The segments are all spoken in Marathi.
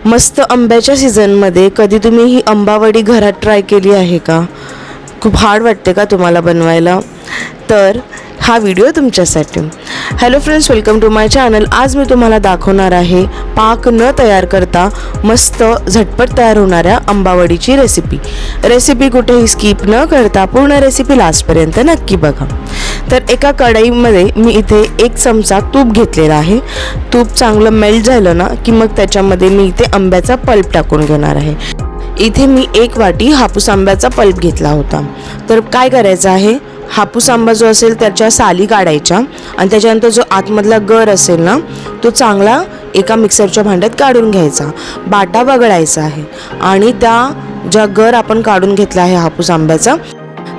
मस्त आंब्याच्या सीझनमध्ये कधी तुम्ही ही आंबावडी घरात ट्राय केली आहे का? खूप हार्ड वाटते का तुम्हाला बनवायला? तर हा व्हिडिओ तुमच्यासाठी. Hello friends, welcome to my channel. आज मी तुम्हाला दाखवणार आहे पाक न तयार करता मस्त झटपट तयार होणाऱ्या आंबावडीची रेसिपी कुठेही स्किप न करता पूर्ण रेसिपी लास्टपर्यंत नक्की बघा. तर एका कढईमध्ये मी इथे 1 चमचा तूप घेतलेला आहे. तूप चांगलं मेल्ट झालं ना की मग त्याच्यामध्ये मी इथे आंब्याचा पल्प टाकून घेणार आहे. इथे मी 1 वाटी हापूस आंब्याचा पल्प घेतला होता. तर काय करायचं आहे, हापूस आंबा जो असेल त्याच्या साली काढायच्या आणि त्याच्यानंतर जो आतमधला गर असेल ना तो चांगला एका मिक्सरच्या भांड्यात काढून घ्यायचा, बाटा वगळायचा आहे आणि त्या ज्या गर आपण काढून घेतला आहे हापूस आंब्याचा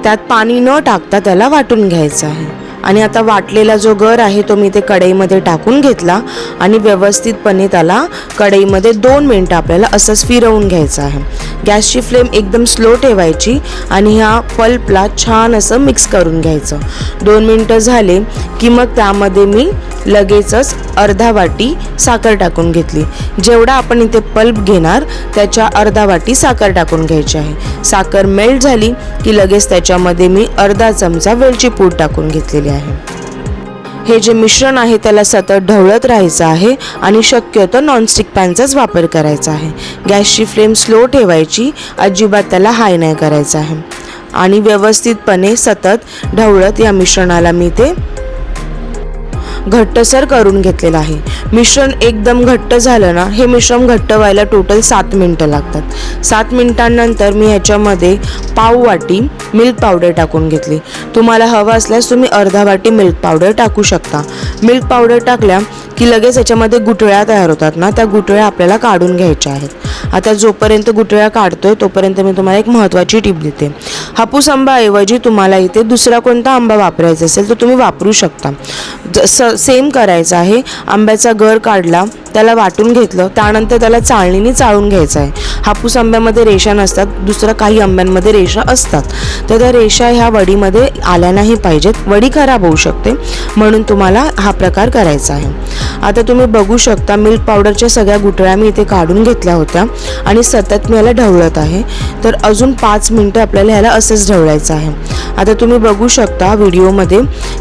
त्यात पाणी न टाकता त्याला वाटून घ्यायचं आहे. आणि आता वाटलेला जो गर आहे तो मी ते कढईमध्ये टाकून घेतला आणि व्यवस्थितपणे त्याला कढईमध्ये 2 मिनिटं आपल्याला असंच फिरवून घ्यायचं आहे. गॅसची फ्लेम एकदम स्लो ठेवायची आणि ह्या पल्पला छान असं मिक्स करून घ्यायचं. 2 मिनिटं झाले की मग त्यामध्ये मी लगेचच अर्धा वाटी साखर टाकून घेतली. जेवढा आपण इथे पल्प घेणार त्याच्या अर्धा वाटी साखर टाकून घ्यायची आहे. साखर मेल्ट झाली की लगेच त्याच्यामध्ये मी अर्धा चमचा वेलची पूड टाकून घेतलेली आहे. हे जे मिश्रण आहे त्याला सतत ढवळत राहायचं आहे आणि शक्यतो नॉनस्टिक पॅनचाच वापर करायचा आहे. गॅसची फ्लेम स्लो ठेवायची, अजिबात त्याला हाय नाही करायचं आहे आणि व्यवस्थितपणे सतत ढवळत या मिश्रणाला मी ते घट्टसर करून घेतलेलं आहे. मिश्रण एकदम घट्ट झालं ना, हे मिश्रण घट्ट व्हायला टोटल 7 मिनिटं लागतात. 7 मिनिटांनंतर मी ह्याच्यामध्ये पाव वाटी मिल्क पावडर टाकून घेतली. तुम्हाला हवं असल्यास तुम्ही अर्धा वाटी मिल्क पावडर टाकू शकता. मिल्क पावडर टाकल्या की लगेच याच्यामध्ये गुठळ्या तयार होतात ना, त्या गुठळ्या आपल्याला काढून घ्यायच्या आहेत. आता जोपर्यंत गुठळ्या काढतोय तोपर्यंत मी तुम्हाला एक महत्त्वाची टिप देते. हापूस आंबाऐवजी तुम्हाला इथे दुसरा कोणता आंबा वापरायचा असेल तर तुम्ही वापरू शकता. सेम करायचं आहे. आंब्याचा गर काढला, त्याला वाटून घेतलं, त्यानंतर त्याला चाळणीने चाळून घ्यायचं आहे. हापूस आंब्यामध्ये रेषा नसतात, दुसऱ्या काही आंब्यांमध्ये रेषा असतात. तर त्या रेषा ह्या वडीमध्ये आल्या नाही पाहिजेत, वडी खराब होऊ शकते, म्हणून तुम्हाला हा प्रकार करायचा आहे. आता तुम्ही बघू शकता मिल्क पावडरच्या सगळ्या गुठळ्या मी इथे काढून घेतल्या होत्या आणि सतत मी याला ढवळत आहे. तर अजून 5 मिनिटं आपल्याला ह्याला असंच ढवळायचं आहे. आता तुम्ही बघू शकता व्हिडिओमध्ये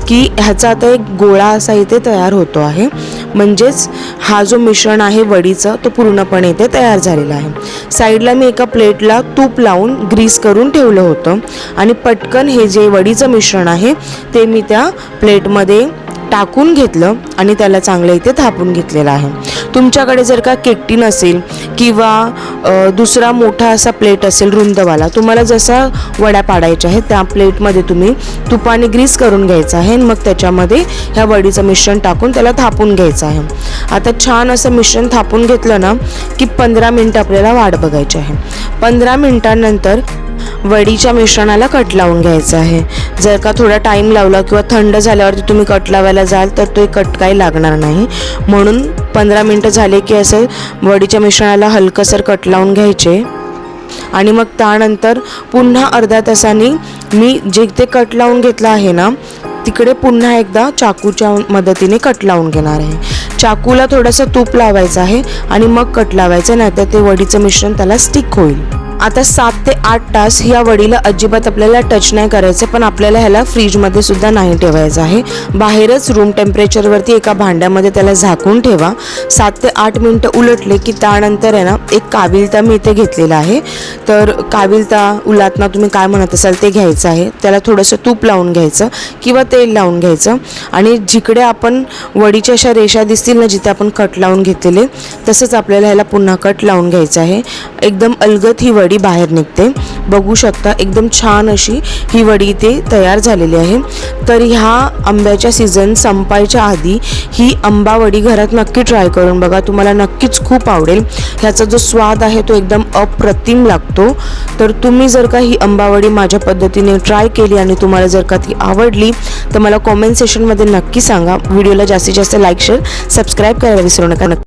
की ह्याचा आता एक गोळा असा इथे तयार होतो आहे. म्हणजेच हा जो मिश्रण आहे वडीचं तो पूर्णपणे इथे तयार झालेला आहे. साईडला मी एका प्लेटला तूप लावून ग्रीस करून ठेवलं होतं आणि पटकन हे जे वडीचं मिश्रण आहे ते मी त्या प्लेटमध्ये टाकून घेतलं आणि त्याला चांगलं इथे थापून घेतलेलं आहे. तुमच्याकडे जर का केकटी नसेल किंवा दुसरा मोठा असा प्लेट असेल रुंदवाला, तुम्हाला जसा वड्या पाडायच्या आहेत त्या प्लेटमध्ये तुम्ही तुपाने ग्रीस करून घ्यायचं आहे आणि मग त्याच्यामध्ये ह्या वडीचं मिश्रण टाकून त्याला थापून घ्यायचं आहे. आता छान असं मिश्रण थापून घेतलं ना की 15 मिनिटं आपल्याला वाट बघायची आहे. 15 मिनिटांनंतर वडीच्या मिश्रणाला कट लावून घ्यायचं आहे. जर का थोडा टाईम लावला किंवा थंड झाल्यावरती तुम्ही कट लावायला जाल तर तो कट काही लागणार नाही. म्हणून 15 मिनिटं झाले की असं वडीच्या मिश्रणाला हलकंसर कट लावून घ्यायचे आणि मग त्यानंतर पुन्हा अर्ध्या तासाने मी जे ते कट लावून घेतलं आहे ना तिकडे पुन्हा एकदा चाकूच्या मदतीने कट लावून घेणार आहे. चाकूला थोडंसं तूप लावायचं आहे आणि मग कट लावायचं, नाहीतर ते वडीचं मिश्रण त्याला स्टिक होईल. आता 7 ते 8 तास ह्या वडीला अजिबात आपल्याला टच नाही करायचं, पण आपल्याला ह्याला फ्रीजमध्ये सुद्धा नाही ठेवायचं आहे. बाहेरच रूम टेम्परेचरवरती एका भांड्यामध्ये त्याला झाकून ठेवा. 7 ते 8 मिनिटं उलटले की त्यानंतर आहे ना एक काविलता मी इथे घेतलेला आहे. तर काविलता उलातना तुम्ही काय म्हणत असाल ते घ्यायचं आहे. त्याला थोडंसं तूप लावून घ्यायचं किंवा तेल लावून घ्यायचं आणि जिकडे आपण वडीच्या अशा रेषा दिसतील ना जिथे आपण कट लावून घेतलेले तसंच आपल्याला ह्याला पुन्हा कट लावून घ्यायचं आहे. एकदम अलगद ही वडी बाहेर निघते. बघू शकता एकदम छान अशी ही वडी इथे तयार झालेली आहे. तर ह्या आंब्याच्या सीझन संपायच्या आधी ही आंबावडी घरात नक्की ट्राय करून बघा, तुम्हाला नक्कीच खूप आवडेल. ह्याचा जो स्वाद आहे तो एकदम अप्रतिम लागतो. तर तुम्ही जर का ही आंबावडी माझ्या पद्धतीने ट्राय केली आणि तुम्हाला जर का ती आवडली तर मला कॉमेंट सेक्शनमध्ये नक्की सांगा. व्हिडिओला जास्तीत जास्त लाईक, शेअर, सबस्क्राईब करायला विसरू नका.